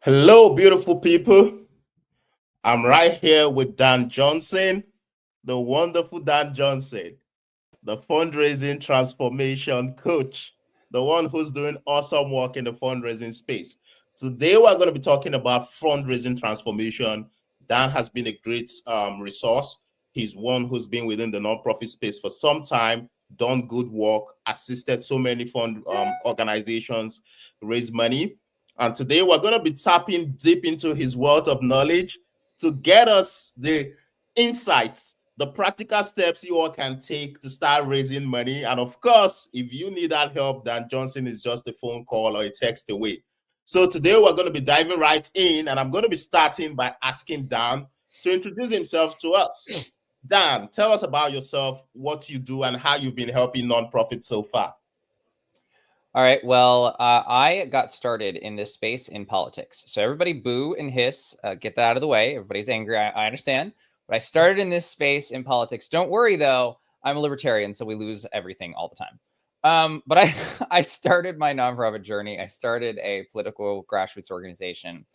Hello, beautiful people. I'm right here with Dan Johnson, the wonderful Dan Johnson, the fundraising transformation coach, the one who's doing awesome work in the fundraising space. Today, we're going to be talking about fundraising transformation. Dan has been a great resource. He's one who's been within the nonprofit space for some time, done good work, assisted so many fund organizations raise money. And today, we're going to be tapping deep into his wealth of knowledge to get us the insights, the practical steps you all can take to start raising money. And of course, if you need that help, Dan Johnson is just a phone call or a text away. So today we're going to be diving right in, and I'm going to be starting by asking Dan to introduce himself to us. Dan, tell us about yourself, what you do, and how you've been helping nonprofits so far. All right. Well, I got started in this space in politics. So everybody boo and hiss. Get that out of the way. Everybody's angry. I understand. But I started in this space in politics. Don't worry, though. I'm a libertarian, so we lose everything all the time. But I started my nonprofit journey. I started a political grassroots organization.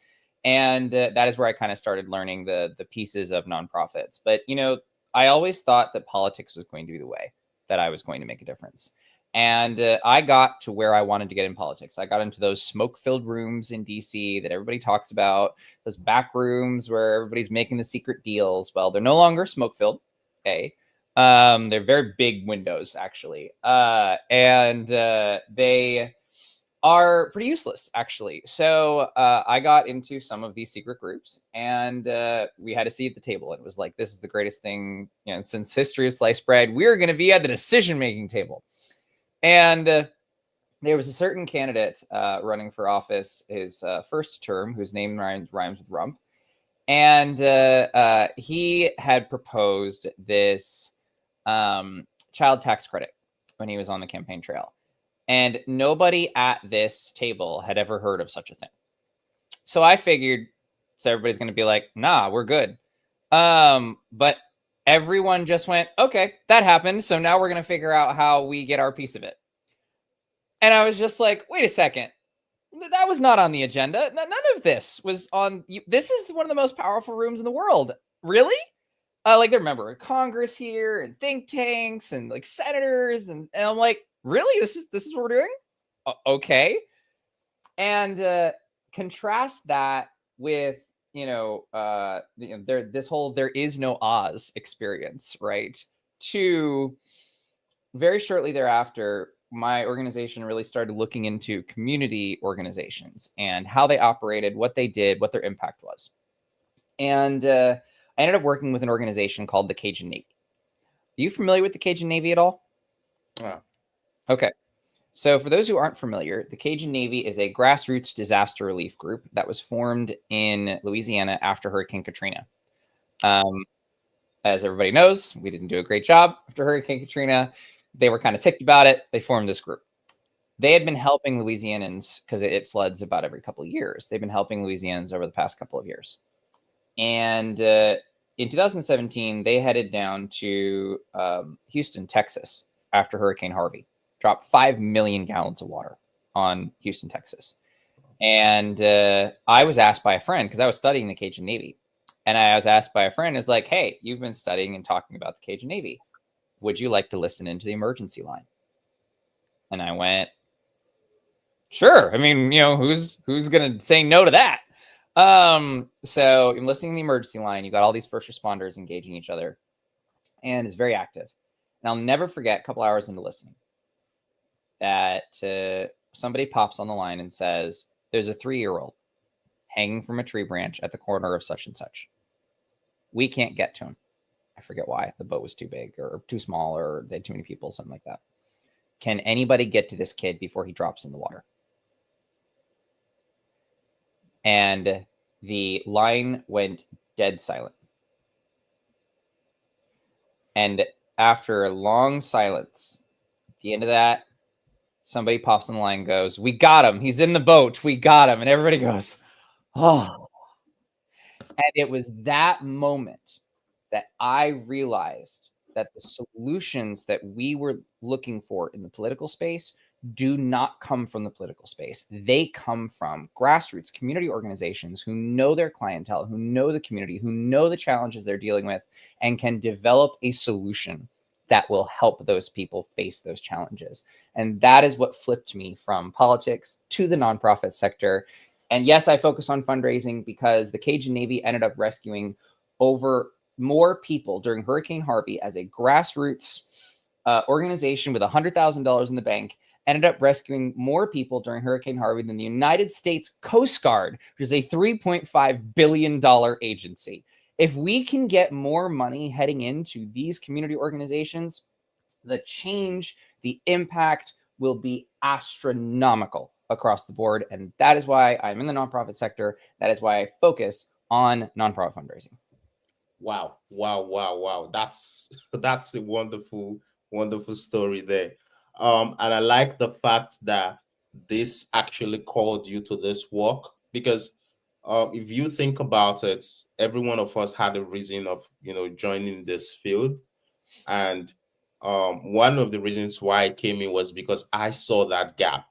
And that is where I kind of started learning the pieces of nonprofits. But, I always thought that politics was going to be the way that I was going to make a difference. And I got to where I wanted to get in politics. I got into those smoke-filled rooms in DC that everybody talks about, those back rooms where everybody's making the secret deals. Well, they're no longer smoke-filled, okay? They're very big windows, actually. And they are pretty useless, actually. So I got into some of these secret groups, and we had a seat at the table. It was like, this is the greatest thing since history of sliced bread. We're going to be at the decision-making table. And there was a certain candidate running for office, his first term, whose name rhymes with rump. And he had proposed this child tax credit when he was on the campaign trail. And nobody at this table had ever heard of such a thing. So I figured, so everybody's going to be like, nah, we're good. But everyone just went, okay, that happened. So now we're going to figure out how we get our piece of it. And I was just like, wait a second. That was not on the agenda. None of this was on. This is one of the most powerful rooms in the world. Really? Like, they're a member of Congress here and think tanks and like senators. And I'm like, really? This is what we're doing? Okay. And contrast that with this whole there is no Oz experience, right? To very shortly thereafter, my organization really started looking into community organizations and how they operated, what they did, what their impact was. And I ended up working with an organization called the Cajun Navy. Are you familiar with the Cajun Navy at all? Yeah. Okay. So for those who aren't familiar, the Cajun Navy is a grassroots disaster relief group that was formed in Louisiana after Hurricane Katrina. As everybody knows, we didn't do a great job after Hurricane Katrina. They were kind of ticked about it. They formed this group. They had been helping Louisianans because it floods about every couple of years. They've been helping Louisianans over the past couple of years. And in 2017, they headed down to Houston, Texas, after Hurricane Harvey. Dropped 5 million gallons of water on Houston, Texas. And I was asked by a friend, because I was studying the Cajun Navy. And I was asked by a friend, it's like, hey, you've been studying and talking about the Cajun Navy. Would you like to listen into the emergency line? And I went, sure. I mean, who's going to say no to that? So I'm listening to the emergency line. You got all these first responders engaging each other, and it's very active. And I'll never forget, a couple hours into listening, that somebody pops on the line and says, there's a 3-year-old hanging from a tree branch at the corner of such and such. We can't get to him. I forget why. The boat was too big or too small, or they had too many people, something like that. Can anybody get to this kid before he drops in the water? And the line went dead silent. And after a long silence, at the end of that, somebody pops on the line and goes, we got him. He's in the boat. We got him. And everybody goes, oh. And it was that moment that I realized that the solutions that we were looking for in the political space do not come from the political space. They come from grassroots community organizations who know their clientele, who know the community, who know the challenges they're dealing with, and can develop a solution that will help those people face those challenges. And that is what flipped me from politics to the nonprofit sector. And yes, I focus on fundraising because the Cajun Navy ended up rescuing over more people during Hurricane Harvey as a grassroots organization with $100,000 in the bank, ended up rescuing more people during Hurricane Harvey than the United States Coast Guard, which is a $3.5 billion agency. If we can get more money heading into these community organizations, the change, the impact will be astronomical across the board. And that is why I'm in the nonprofit sector. That is why I focus on nonprofit fundraising. Wow, wow, wow, wow. That's a wonderful, wonderful story there. And I like the fact that this actually called you to this work because if you think about it, every one of us had a reason of joining this field. And one of the reasons why I came in was because I saw that gap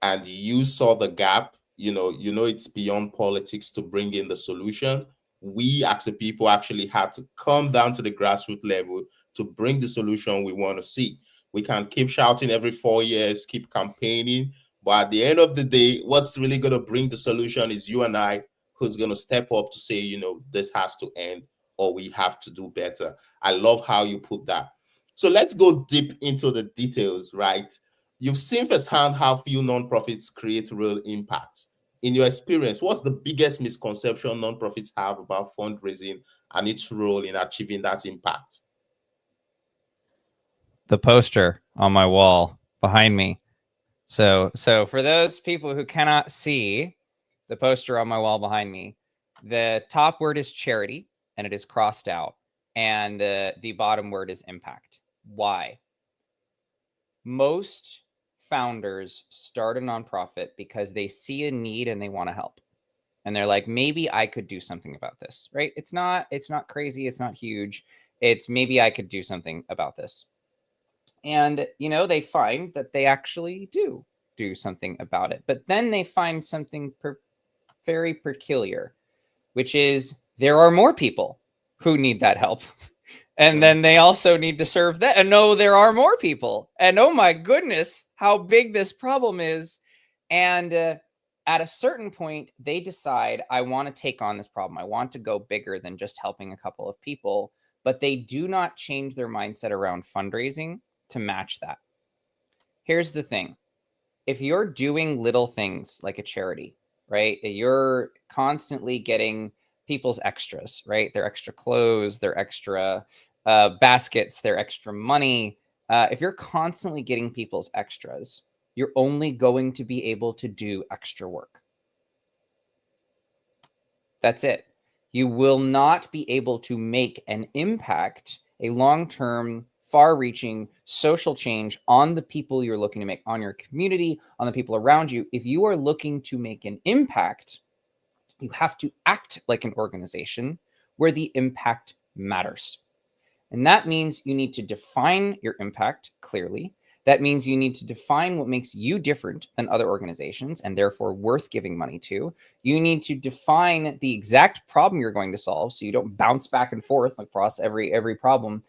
and you saw the gap. It's beyond politics to bring in the solution. We as a people actually had to come down to the grassroots level to bring the solution we want to see. We can keep shouting every 4 years, keep campaigning, but at the end of the day, what's really going to bring the solution is you and I, who's going to step up to say, this has to end or we have to do better. I love how you put that. So let's go deep into the details, right? You've seen firsthand how few nonprofits create real impact. In your experience, what's the biggest misconception nonprofits have about fundraising and its role in achieving that impact? The poster on my wall behind me. So for those people who cannot see the poster on my wall behind me, the top word is charity and it is crossed out, and the bottom word is impact. Why? Most founders start a nonprofit because they see a need and they want to help. And they're like, maybe I could do something about this, right? It's not crazy, it's not huge. It's maybe I could do something about this. And they find that they actually do something about it. But then they find something very peculiar, which is there are more people who need that help. And then they also need to serve that. And no, there are more people. And oh my goodness, how big this problem is. And at a certain point, they decide, I want to take on this problem. I want to go bigger than just helping a couple of people. But they do not change their mindset around fundraising to match that. Here's the thing. If you're doing little things like a charity, right? You're constantly getting people's extras, right? Their extra clothes, their extra baskets, their extra money. If you're constantly getting people's extras, you're only going to be able to do extra work. That's it. You will not be able to make an impact, a long-term, far-reaching social change on the people you're looking to make, on your community, on the people around you. If you are looking to make an impact, you have to act like an organization where the impact matters. And that means you need to define your impact clearly. That means you need to define what makes you different than other organizations and therefore worth giving money to. You need to define the exact problem you're going to solve so you don't bounce back and forth across every problem.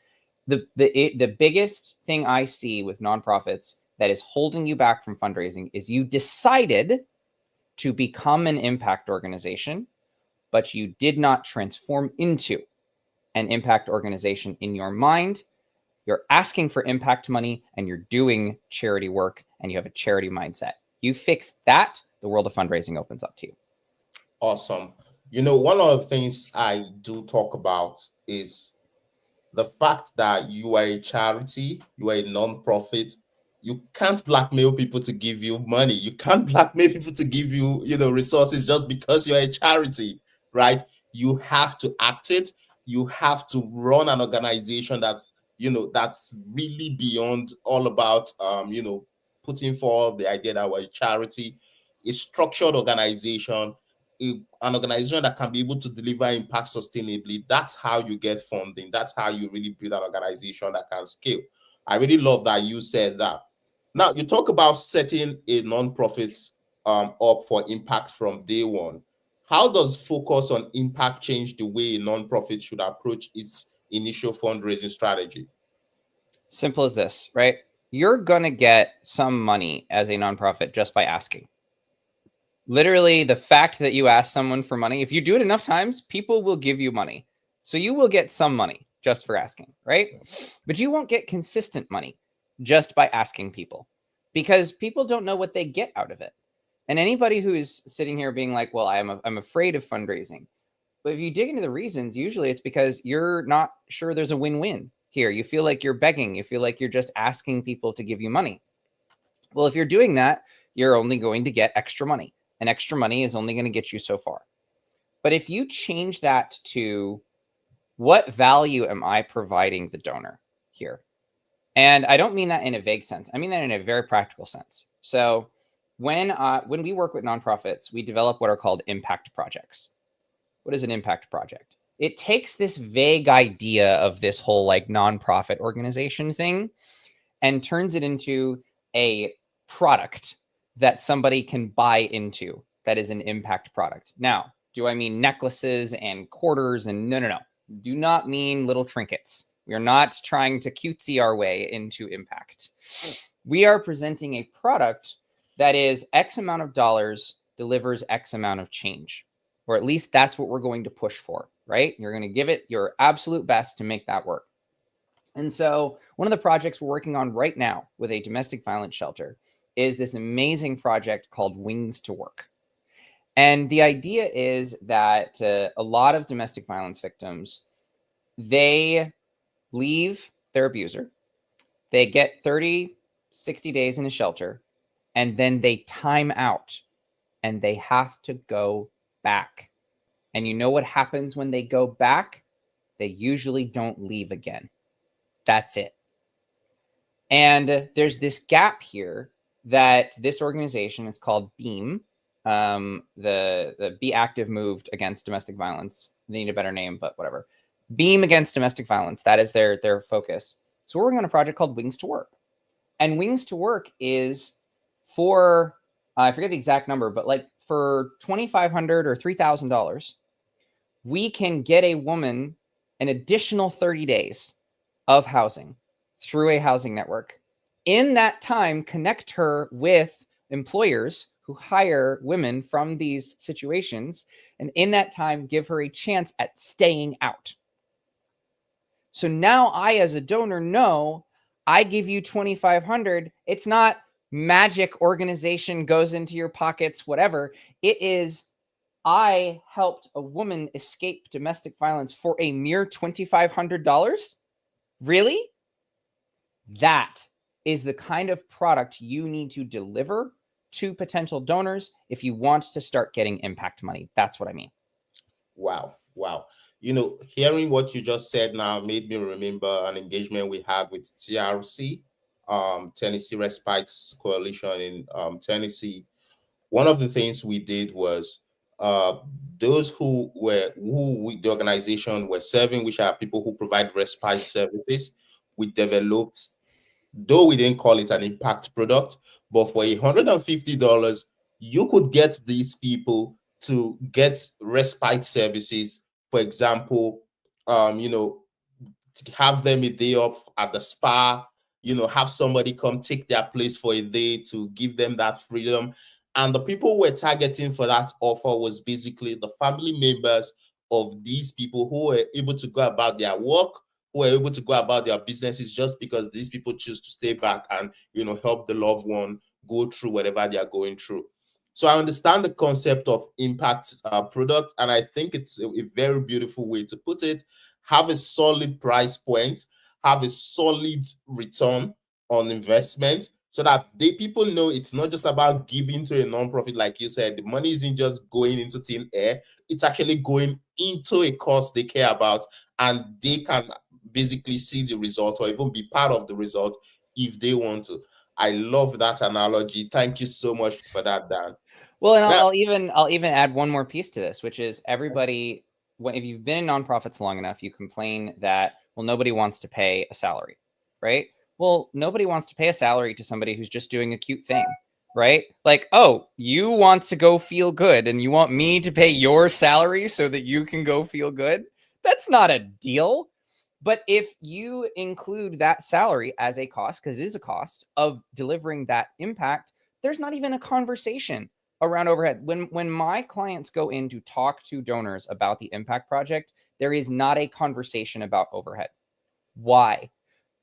The biggest thing I see with nonprofits that is holding you back from fundraising is you decided to become an impact organization, but you did not transform into an impact organization in your mind. You're asking for impact money and you're doing charity work and you have a charity mindset. You fix that, the world of fundraising opens up to you. Awesome. One of the things I do talk about is the fact that you are a charity, you are a non-profit. You can't blackmail people to give you money. You can't blackmail people to give you, resources just because you're a charity, right? You have to act it. You have to run an organization that's really beyond all about, putting forward the idea that we're a charity, a structured organization, an organization that can be able to deliver impact sustainably. That's how you get funding. That's how you really build an organization that can scale. I really love that you said that. Now, you talk about setting a nonprofit up for impact from day one. How does focus on impact change the way a nonprofit should approach its initial fundraising strategy? Simple as this, right? You're going to get some money as a nonprofit just by asking. Literally, the fact that you ask someone for money, if you do it enough times, people will give you money. So you will get some money just for asking, right? But you won't get consistent money just by asking people, because people don't know what they get out of it. And anybody who is sitting here being like, well, I'm afraid of fundraising. But if you dig into the reasons, usually it's because you're not sure there's a win-win here. You feel like you're begging. You feel like you're just asking people to give you money. Well, if you're doing that, you're only going to get extra money. And extra money is only going to get you so far. But if you change that to, what value am I providing the donor here? And I don't mean that in a vague sense. I mean that in a very practical sense. So when we work with nonprofits, we develop what are called impact projects. What is an impact project? It takes this vague idea of this whole like nonprofit organization thing and turns it into a product that somebody can buy into that is an impact product. Now, do I mean necklaces and quarters? And no. Do not mean little trinkets. We are not trying to cutesy our way into impact. We are presenting a product that is X amount of dollars, delivers X amount of change. Or at least that's what we're going to push for, right? You're going to give it your absolute best to make that work. And so one of the projects we're working on right now with a domestic violence shelter is this amazing project called Wings to Work. And the idea is that a lot of domestic violence victims, they leave their abuser, they get 30, 60 days in a shelter, and then they time out and they have to go back. And you know what happens when they go back? They usually don't leave again. That's it. And there's this gap here that this organization, it's called BEAM, the Be Active Moved Against Domestic Violence. They need a better name, but whatever. BEAM Against Domestic Violence. That is their focus. So we're working on a project called Wings to Work. And Wings to Work is for, I forget the exact number, but like for $2,500 or $3,000, we can get a woman an additional 30 days of housing through a housing network. In that time, connect her with employers who hire women from these situations. And in that time, give her a chance at staying out. So now I, as a donor, know I give you 2,500. It's not magic organization goes into your pockets, whatever. It is, I helped a woman escape domestic violence for a mere $2,500. Really? That is the kind of product you need to deliver to potential donors if you want to start getting impact money. That's what I mean. Wow. Wow. Hearing what you just said now made me remember an engagement we had with TRC, Tennessee Respite Coalition in Tennessee. One of the things we did was uh, those the organization were serving, which are people who provide respite services. We developed, though we didn't call it an impact product, but for $150, you could get these people to get respite services. For example, to have them a day off at the spa, have somebody come take their place for a day to give them that freedom. And the people we're targeting for that offer was basically the family members of these people who were able to go about their work, who were able to go about their businesses just because these people choose to stay back and, help the loved one go through whatever they are going through. So I understand the concept of impact product, and I think it's a very beautiful way to put it. Have a solid price point, have a solid return on investment, so that people know it's not just about giving to a nonprofit. Like you said, the money isn't just going into thin air, it's actually going into a cause they care about, and they can basically see the result or even be part of the result if they want to. I love that analogy. Thank you so much for that, Dan. Well, and Now, I'll even add one more piece to this, which is everybody, if you've been in nonprofits long enough, you complain that, well, nobody wants to pay a salary, right? Well, nobody wants to pay a salary to somebody who's just doing a cute thing, right? Like, oh, you want to go feel good and you want me to pay your salary so that you can go feel good? That's not a deal. But if you include that salary as a cost, because it is a cost of delivering that impact, there's not even a conversation around overhead. When my clients go in to talk to donors about the impact project, there is not a conversation about overhead. Why?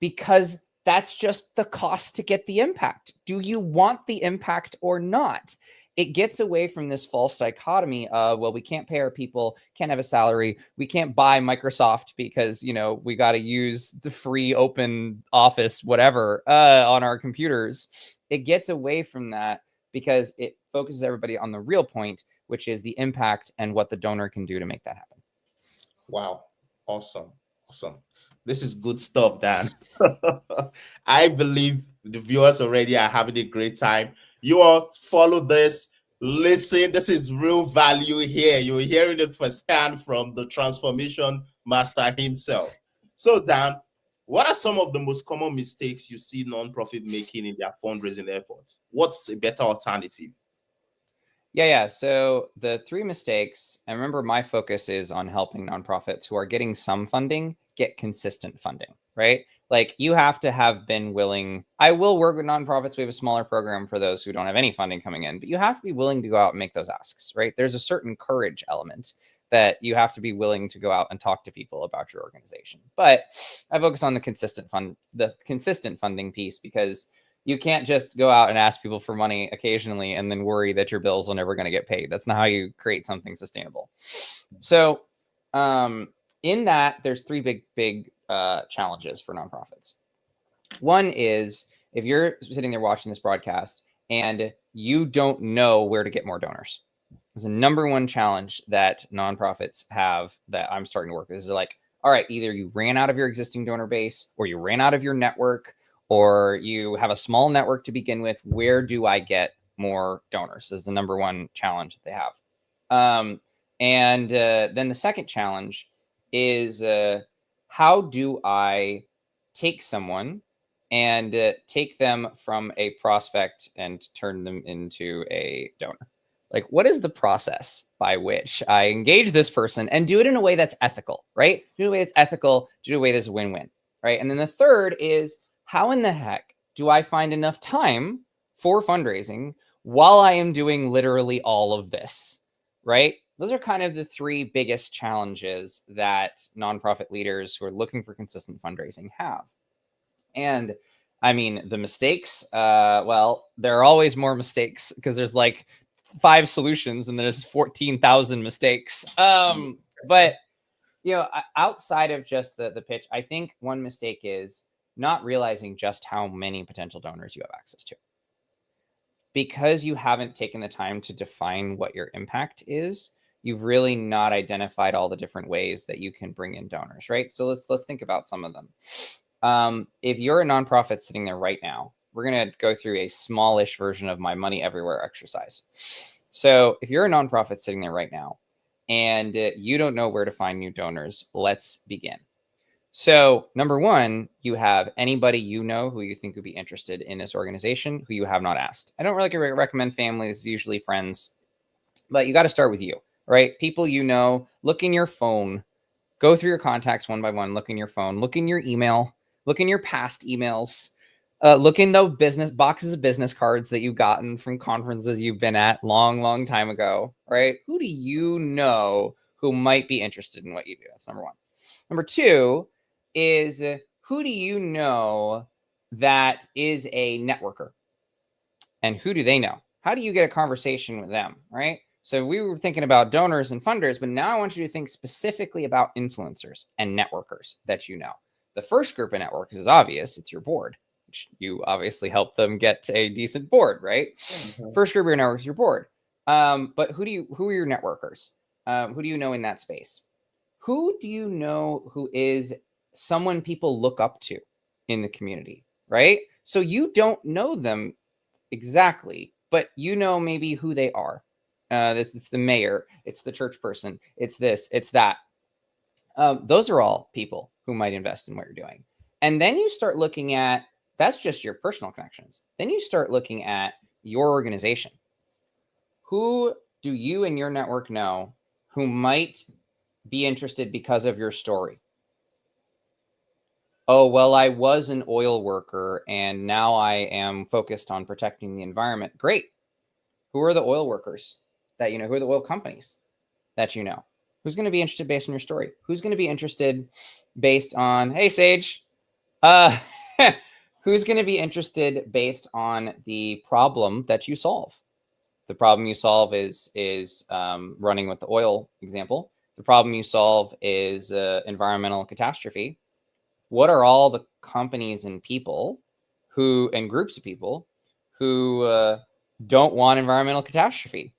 Because that's just the cost to get the impact. Do you want the impact or not? It gets away from this false dichotomy of, well, we can't pay our people, can't have a salary, we can't buy Microsoft because, you know, we got to use the free open office, whatever, on our computers. It gets away from that because it focuses everybody on the real point, which is the impact and what the donor can do to make that happen. Wow. Awesome. Awesome. This is good stuff, Dan. I believe the viewers already are having a great time. You all follow this, listen. This is real value here. You're hearing it firsthand from the transformation master himself. So, Dan, what are some of the most common mistakes you see nonprofit making in their fundraising efforts? What's a better alternative? Yeah. So the three mistakes, and remember, my focus is on helping nonprofits who are getting some funding get consistent funding, right? Like, you have to have been willing. I will work with nonprofits. We have a smaller program for those who don't have any funding coming in, but you have to be willing to go out and make those asks, right? There's a certain courage element that you have to be willing to go out and talk to people about your organization. But I focus on the consistent funding piece, because you can't just go out and ask people for money occasionally and then worry that your bills are never going to get paid. That's not how you create something sustainable. So in that, there's three big challenges for nonprofits. One is, if you're sitting there watching this broadcast and you don't know where to get more donors, is the number one challenge that nonprofits have that I'm starting to work with. Is like, all right, either you ran out of your existing donor base, or you ran out of your network, or you have a small network to begin with. Where do I get more donors? Is the number one challenge that they have. And then the second challenge is, how do I take someone and take them from a prospect and turn them into a donor? Like, what is the process by which I engage this person and do it in a way that's ethical, right? Do it in a way that's ethical, do it in a way that's a win-win, right? And then the third is, how in the heck do I find enough time for fundraising while I am doing literally all of this, right? Those are kind of the three biggest challenges that nonprofit leaders who are looking for consistent fundraising have. And I mean, the mistakes, well, there are always more mistakes because there's like 5 solutions and there's 14,000 mistakes. But you know, outside of just the pitch, I think one mistake is not realizing just how many potential donors you have access to, because you haven't taken the time to define what your impact is. You've really not identified all the different ways that you can bring in donors, right? So let's think about some of them. If you're a nonprofit sitting there right now, we're going to go through a smallish version of my money everywhere exercise. So if you're a nonprofit sitting there right now and you don't know where to find new donors, let's begin. So number one, you have anybody you know who you think would be interested in this organization who you have not asked. I don't really recommend families, usually friends, but you got to start with you, right? People you know. Look in your phone, go through your contacts one by one, look in your phone, look in your email, look in your past emails, look in the business boxes of business cards that you've gotten from conferences you've been at long time ago, right? Who do you know who might be interested in what you do? That's number one. Number two is, who do you know that is a networker? And who do they know? How do you get a conversation with them, right? So we were thinking about donors and funders, but now I want you to think specifically about influencers and networkers that you know. The first group of networkers is obvious. It's your board, which you obviously help them get a decent board, right? Mm-hmm. First group of your networks is your board. But who are your networkers? Who do you know in that space? Who do you know who is someone people look up to in the community, right? So you don't know them exactly, but you know maybe who they are. It's the mayor, it's the church person, it's this, it's that. Those are all people who might invest in what you're doing. And then you start looking at That's just your personal connections. Then you start looking at your organization. Who do you and your network know who might be interested because of your story? Oh, well, I was an oil worker and now I am focused on protecting the environment. Great. Who are the oil workers that you know? Who are the oil companies that you know? Who's going to be interested based on your story? Who's going to be interested based on, hey, Sage, uh, who's going to be interested based on the problem that you solve? The problem you solve is running with the oil example. The problem you solve is environmental catastrophe. What are all the companies and people who and groups of people who don't want environmental catastrophe,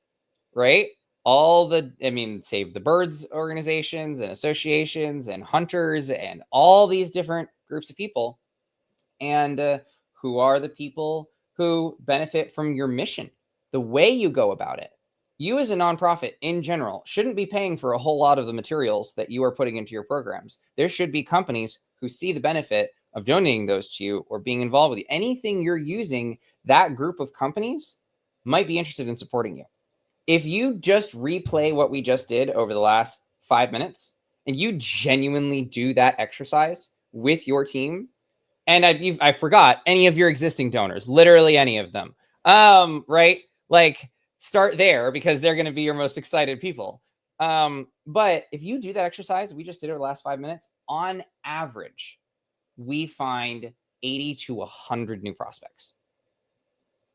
right? All the, I mean, Save the Birds organizations and associations and hunters and all these different groups of people. And who are the people who benefit from your mission, the way you go about it? You as a nonprofit in general shouldn't be paying for a whole lot of the materials that you are putting into your programs. There should be companies who see the benefit of donating those to you or being involved with you. Anything you're using, that group of companies might be interested in supporting you. If you just replay what we just did over the last 5 minutes and you genuinely do that exercise with your team, and I forgot any of your existing donors, literally any of them. Right? Like, start there because they're going to be your most excited people. But if you do that exercise, we just did it over the last 5 minutes, on average, we find 80 to 100 new prospects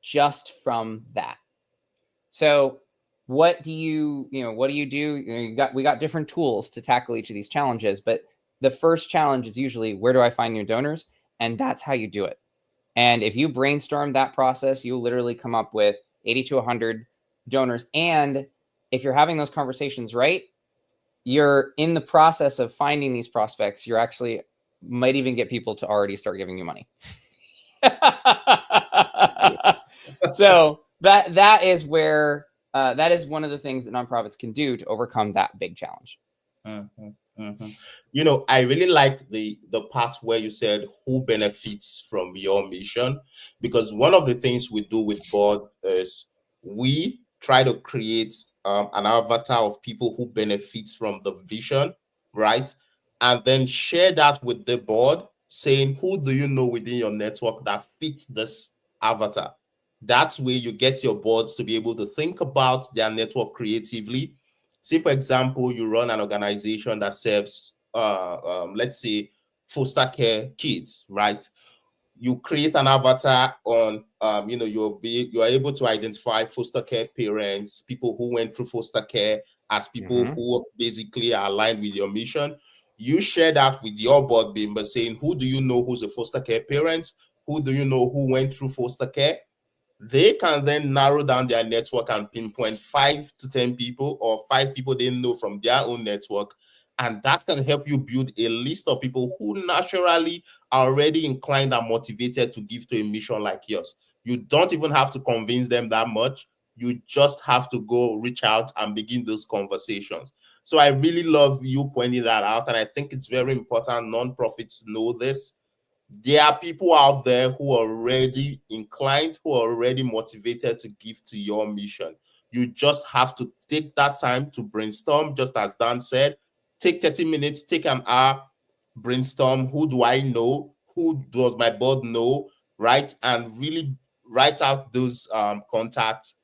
just from that. So what do you do? We got different tools to tackle each of these challenges, but the first challenge is usually, where do I find new donors? And that's how you do it. And if you brainstorm that process, you'll literally come up with 80 to 100 donors. And if you're having those conversations right, you're in the process of finding these prospects. You're actually might even get people to already start giving you money. So that is where that is one of the things that nonprofits can do to overcome that big challenge. Mm-hmm, mm-hmm. You know, I really like the part where you said who benefits from your mission, because one of the things we do with boards is we try to create an avatar of people who benefits from the vision, right? And then share that with the board, saying, who do you know within your network that fits this avatar? That's where you get your boards to be able to think about their network creatively. Say, for example, you run an organization that serves, let's say, foster care kids, right? You create an avatar on, you're able to identify foster care parents, people who went through foster care, as people who basically are aligned with your mission. You share that with your board member, saying, who do you know who's a foster care parent? Who do you know who went through foster care? They can then narrow down their network and pinpoint 5 to 10 people or 5 people they know from their own network. And that can help you build a list of people who naturally are already inclined and motivated to give to a mission like yours. You don't even have to convince them that much. You just have to go reach out and begin those conversations. So I really love you pointing that out. And I think it's very important nonprofits know this. There are people out there who are already inclined, who are already motivated to give to your mission. You just have to take that time to brainstorm, just as Dan said. Take 30 minutes, take an hour, brainstorm. Who do I know? Who does my board know? Right? And really write out those contacts,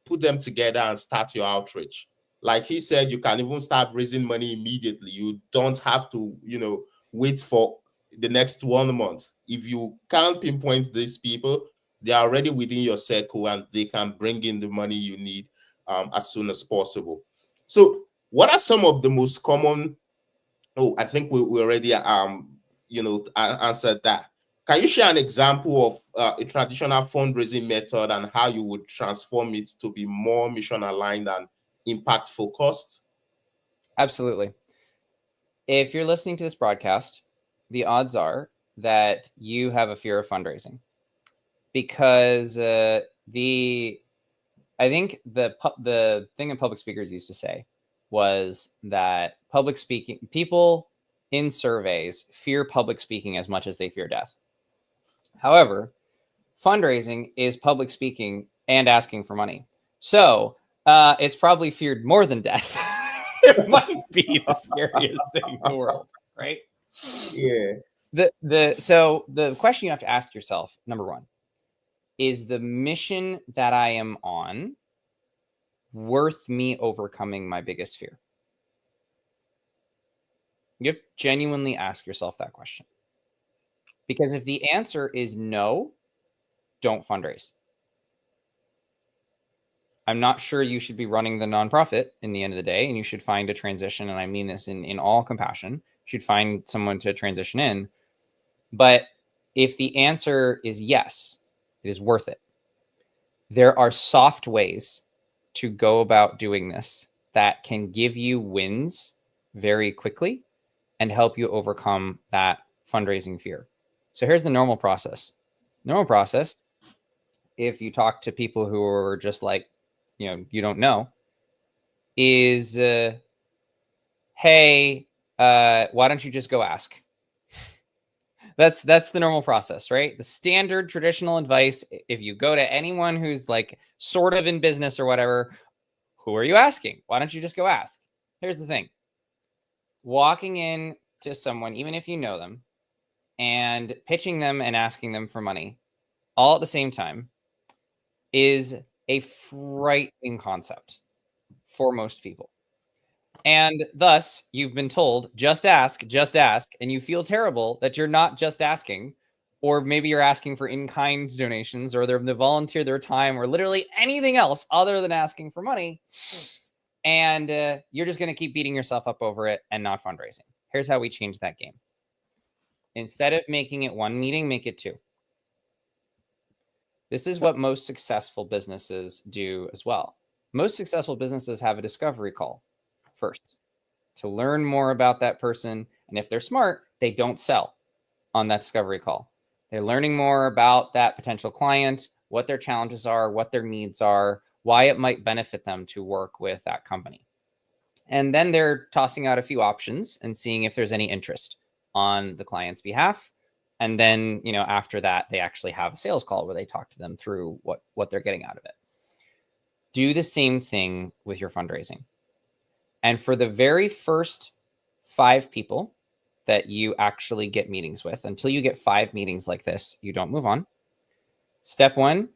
put them together, and start your outreach. Like he said, you can even start raising money immediately. You don't have to, wait for the next 1 month. If you can't pinpoint these people, they are already within your circle and they can bring in the money you need as soon as possible. So, what are some of the most common? Oh, I think we already answered that. Can you share an example of a traditional fundraising method and how you would transform it to be more mission aligned and impact focused? Absolutely. If you're listening to this broadcast, the odds are that you have a fear of fundraising, because I think the thing that public speakers used to say was that public speaking, people in surveys fear public speaking as much as they fear death. However, fundraising is public speaking and asking for money. So it's probably feared more than death. It might be the scariest thing in the world, right? Yeah. So the question you have to ask yourself, number one, is the mission that I am on worth me overcoming my biggest fear? You have to genuinely ask yourself that question. Because if the answer is no, don't fundraise. I'm not sure you should be running the nonprofit in the end of the day, and you should find a transition. And I mean this in all compassion. You should find someone to transition in. But if the answer is yes, it is worth it. There are soft ways to go about doing this that can give you wins very quickly and help you overcome that fundraising fear. So here's the normal process. Normal process, if you talk to people who are just like, you don't know, is, hey, why don't you just go ask? That's the normal process, right? The standard traditional advice, if you go to anyone who's like sort of in business or whatever, who are you asking? Why don't you just go ask? Here's the thing. Walking in to someone, even if you know them, and pitching them and asking them for money all at the same time is a frightening concept for most people. And thus, you've been told, just ask, and you feel terrible that you're not just asking, or maybe you're asking for in-kind donations, or they volunteer their time, or literally anything else other than asking for money. And you're just going to keep beating yourself up over it and not fundraising. Here's how we change that game. Instead of making it one meeting, make it two. This is what most successful businesses do as well. Most successful businesses have a discovery call first to learn more about that person. And if they're smart, they don't sell on that discovery call. They're learning more about that potential client, what their challenges are, what their needs are, why it might benefit them to work with that company. And then they're tossing out a few options and seeing if there's any interest on the client's behalf. And then, after that, they actually have a sales call where they talk to them through what they're getting out of it. Do the same thing with your fundraising. And for the very first 5 people that you actually get meetings with, until you get 5 meetings like this, you don't move on. Step 1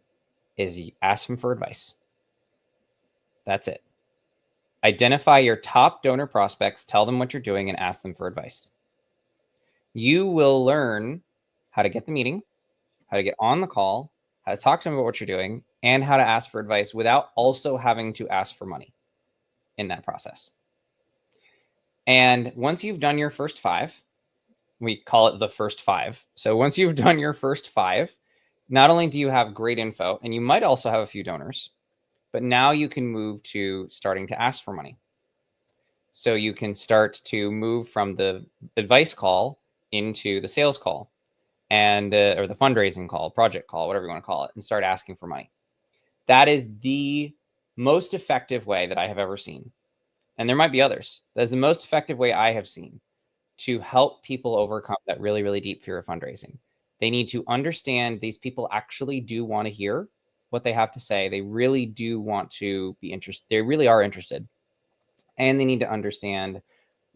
is you ask them for advice. That's it. Identify your top donor prospects, tell them what you're doing, and ask them for advice. You will learn how to get the meeting, how to get on the call, how to talk to them about what you're doing, and how to ask for advice without also having to ask for money in that process. And once you've done your first 5, we call it the first 5. So once you've done your first 5, not only do you have great info, and you might also have a few donors, but now you can move to starting to ask for money. So you can start to move from the advice call into the sales call and or the fundraising call, project call, whatever you want to call it, and start asking for money. That is the most effective way that I have ever seen. And there might be others. That is the most effective way I have seen to help people overcome that really, really deep fear of fundraising. They need to understand these people actually do want to hear what they have to say. They really do want to be interested. They really are interested. And they need to understand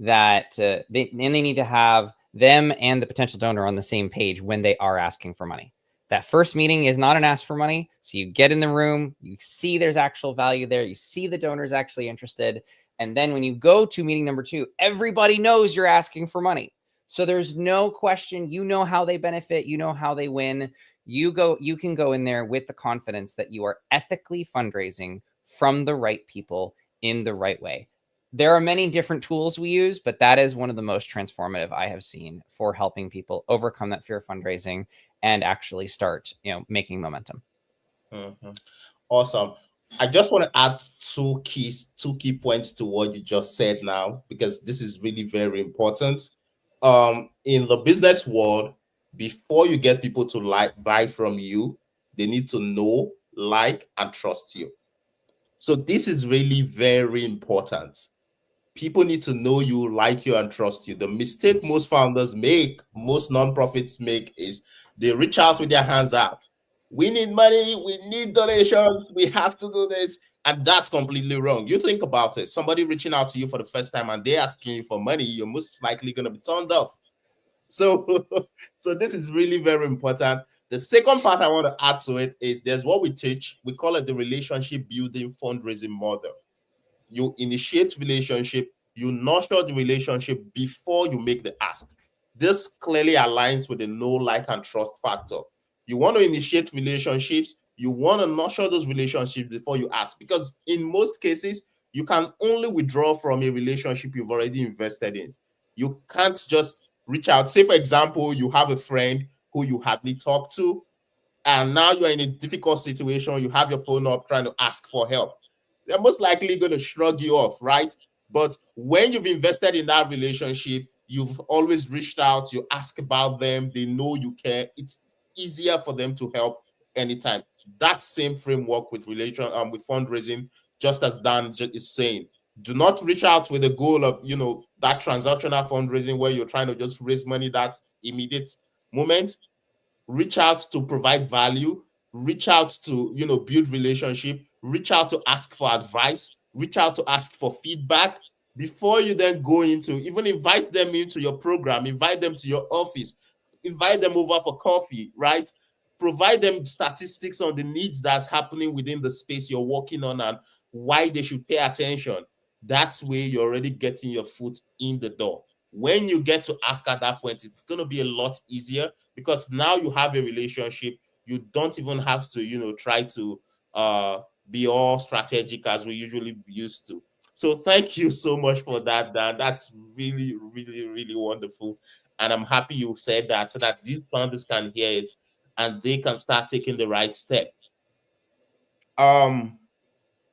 that they need to have them and the potential donor on the same page when they are asking for money. That first meeting is not an ask for money. So you get in the room, you see there's actual value there. You see the donor's actually interested. And then when you go to meeting number 2, everybody knows you're asking for money. So there's no question. You know how they benefit. You know how they win. You can go in there with the confidence that you are ethically fundraising from the right people in the right way. There are many different tools we use, but that is one of the most transformative I have seen for helping people overcome that fear of fundraising and actually start, making momentum. Mm-hmm. Awesome. I just want to add two key points to what you just said now, because this is really very important. In the business world, before you get people to buy from you, they need to know, like, and trust you. So this is really very important. People need to know you, like you, and trust you. The mistake most founders make, most nonprofits make, is They reach out with their hands out. We need money. We need donations. We have to do this. And that's completely wrong. You think about it. Somebody reaching out to you for the first time and they're asking you for money, you're most likely going to be turned off. So, so this is really very important. The second part I want to add to it is there's what we teach. We call it the relationship building fundraising model. You initiate relationship, you nurture the relationship before you make the ask. This clearly aligns with the know, like, and trust factor. You want to initiate relationships, you want to nurture those relationships before you ask, because in most cases, you can only withdraw from a relationship you've already invested in. You can't just reach out. Say, for example, you have a friend who you hardly talk to, and now you're in a difficult situation, you have your phone up trying to ask for help. They're most likely going to shrug you off, right? But when you've invested in that relationship, you've always reached out, you ask about them, they know you care, it's easier for them to help anytime. That same framework with with fundraising, just as Dan is saying, do not reach out with the goal of that transactional fundraising where you're trying to just raise money that immediate moment. Reach out to provide value, reach out to build relationship, reach out to ask for advice, reach out to ask for feedback before you then go into, even invite them into your program, invite them to your office, invite them over for coffee, right? Provide them statistics on the needs that's happening within the space you're working on and why they should pay attention. That way you're already getting your foot in the door. When you get to ask at that point, it's going to be a lot easier because now you have a relationship. You don't even have to try to be all strategic as we usually used to. So thank you so much for that, Dan. That's really, really, really wonderful, and I'm happy you said that so that these founders can hear it and they can start taking the right step. um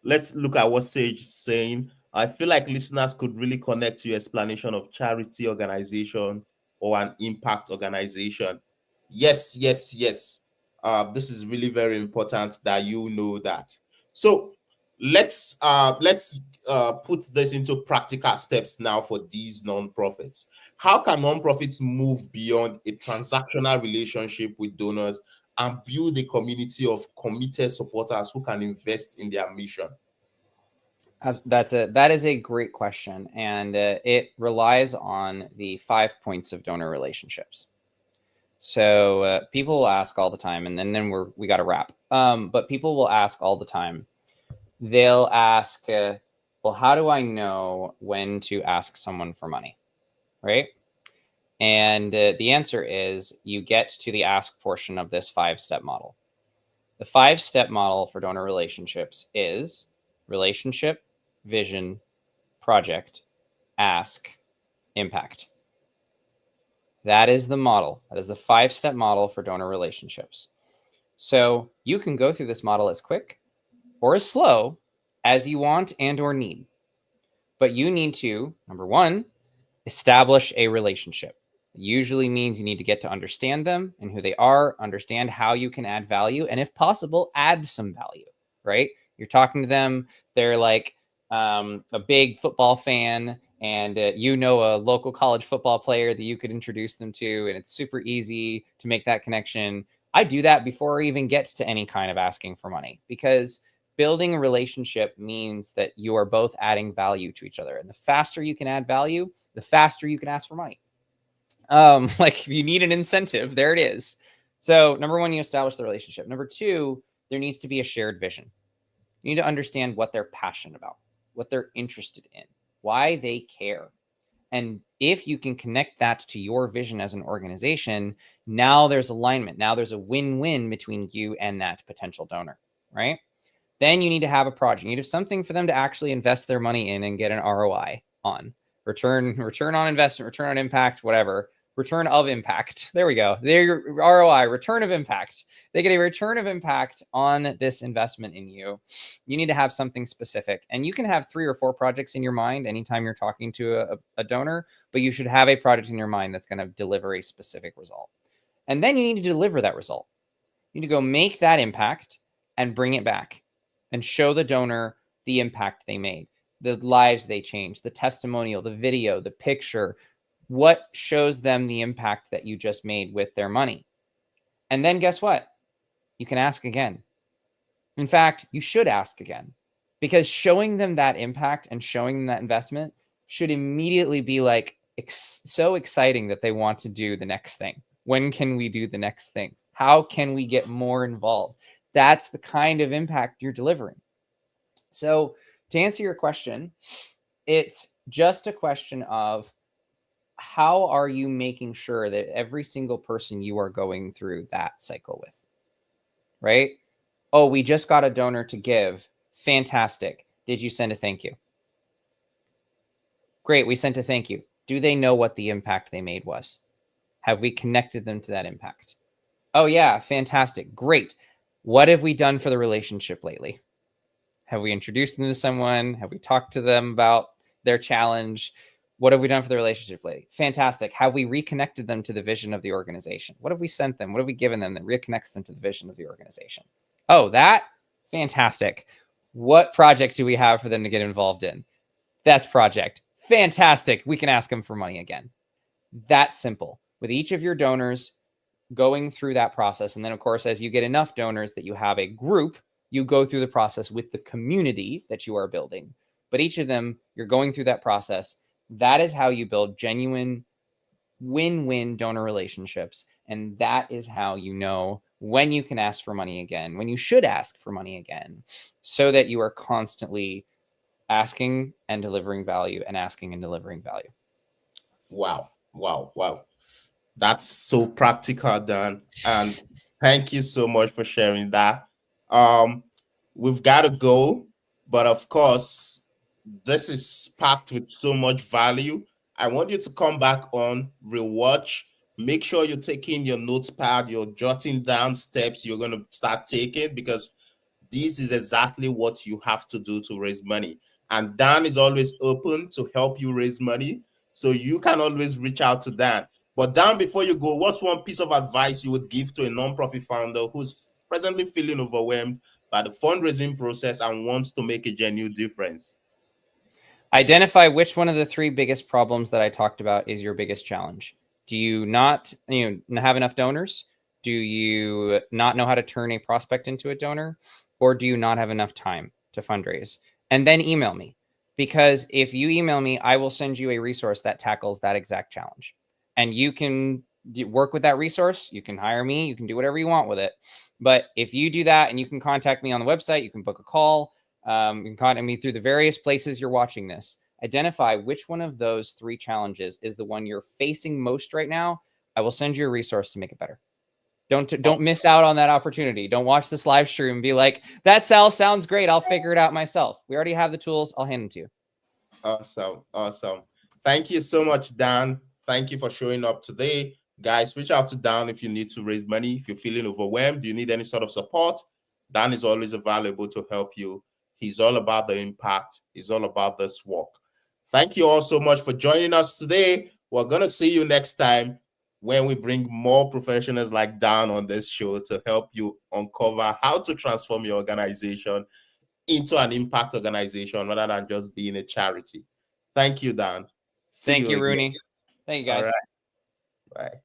let's look at what Sage is saying. I feel like listeners could really connect to your explanation of charity organization or an impact organization. Yes, yes, yes. This is really very important that you know that. So let's put this into practical steps now for these nonprofits. How can nonprofits move beyond a transactional relationship with donors and build a community of committed supporters who can invest in their mission? That is a great question, and it relies on the 5 points of donor relationships. So people will ask all the time, and then we got to wrap. But people will ask all the time. They'll ask, well, how do I know when to ask someone for money, right? And the answer is you get to the ask portion of this 5-step model. The 5-step model for donor relationships is relationship, vision, project, ask, impact. That is the model. That is the 5-step model for donor relationships. So you can go through this model as quick or as slow as you want and or need. But you need to, number one, establish a relationship. It usually means you need to get to understand them and who they are, understand how you can add value, and if possible, add some value, right? You're talking to them, they're like a big football fan, and a local college football player that you could introduce them to, and it's super easy to make that connection. I do that before I even get to any kind of asking for money, because building a relationship means that you are both adding value to each other. And the faster you can add value, the faster you can ask for money. Like if you need an incentive, there it is. So number one, you establish the relationship. Number two, there needs to be a shared vision. You need to understand what they're passionate about, what they're interested in, why they care. And if you can connect that to your vision as an organization, now there's alignment. Now there's a win-win between you and that potential donor, right? Then you need to have a project. You need to have something for them to actually invest their money in and get an ROI on. Return on investment, return on impact, whatever. Return of impact. There we go. There, your ROI, return of impact. They get a return of impact on this investment in you. You need to have something specific. And you can have 3 or 4 projects in your mind anytime you're talking to a donor, but you should have a project in your mind that's going to deliver a specific result. And then you need to deliver that result. You need to go make that impact and bring it back and show the donor the impact they made, the lives they changed, the testimonial, the video, the picture, what shows them the impact that you just made with their money. And then guess what? You can ask again. In fact, you should ask again, because showing them that impact and showing them that investment should immediately be like so exciting that they want to do the next thing. When can we do the next thing? How can we get more involved? That's the kind of impact you're delivering. So to answer your question, it's just a question of how are you making sure that every single person you are going through that cycle with, right? Oh, we just got a donor to give. Fantastic. Did you send a thank you? Great, we sent a thank you. Do they know what the impact they made was? Have we connected them to that impact? Oh, yeah, fantastic. Great. What have we done for the relationship lately? Have we introduced them to someone? Have we talked to them about their challenge? What have we done for the relationship lately? Fantastic. Have we reconnected them to the vision of the organization? What have we sent them? What have we given them that reconnects them to the vision of the organization? Oh, that? Fantastic. What project do we have for them to get involved in? That's project. Fantastic. We can ask them for money again. That's simple. With each of your donors going through that process. And then, of course, as you get enough donors that you have a group, you go through the process with the community that you are building. But each of them, you're going through that process. That is how you build genuine win-win donor relationships. And that is how you know when you can ask for money again, when you should ask for money again, so that you are constantly asking and delivering value and asking and delivering value. Wow. Wow. Wow. That's so practical, Dan. And thank you so much for sharing that. Um, we've got to go, but of course, this is packed with so much value. I want you to come back on, rewatch. Make sure you're taking your notepad, you're jotting down steps you're going to start taking, because this is exactly what you have to do to raise money. And Dan is always open to help you raise money. So you can always reach out to Dan. But Dan, before you go, what's one piece of advice you would give to a nonprofit founder who's presently feeling overwhelmed by the fundraising process and wants to make a genuine difference? Identify which one of the three biggest problems that I talked about is your biggest challenge. Do you not have enough donors? Do you not know how to turn a prospect into a donor? Or do you not have enough time to fundraise? And then email me. Because if you email me, I will send you a resource that tackles that exact challenge. And you can work with that resource. You can hire me. You can do whatever you want with it. But if you do that, and you can contact me on the website, you can book a call. You can contact me through the various places you're watching this. Identify which one of those three challenges is the one you're facing most right now. I will send you a resource to make it better. Don't miss out on that opportunity. Don't watch this live stream and be like, that sounds great. I'll figure it out myself. We already have the tools. I'll hand them to you. Awesome. Awesome. Thank you so much, Dan. Thank you for showing up today. Guys, reach out to Dan if you need to raise money. If you're feeling overwhelmed, do you need any sort of support? Dan is always available to help you. He's all about the impact. He's all about this work. Thank you all so much for joining us today. We're going to see you next time when we bring more professionals like Dan on this show to help you uncover how to transform your organization into an impact organization rather than just being a charity. Thank you, Dan. See Thank you you, again. Rooney. Thank you, All guys. right. Bye.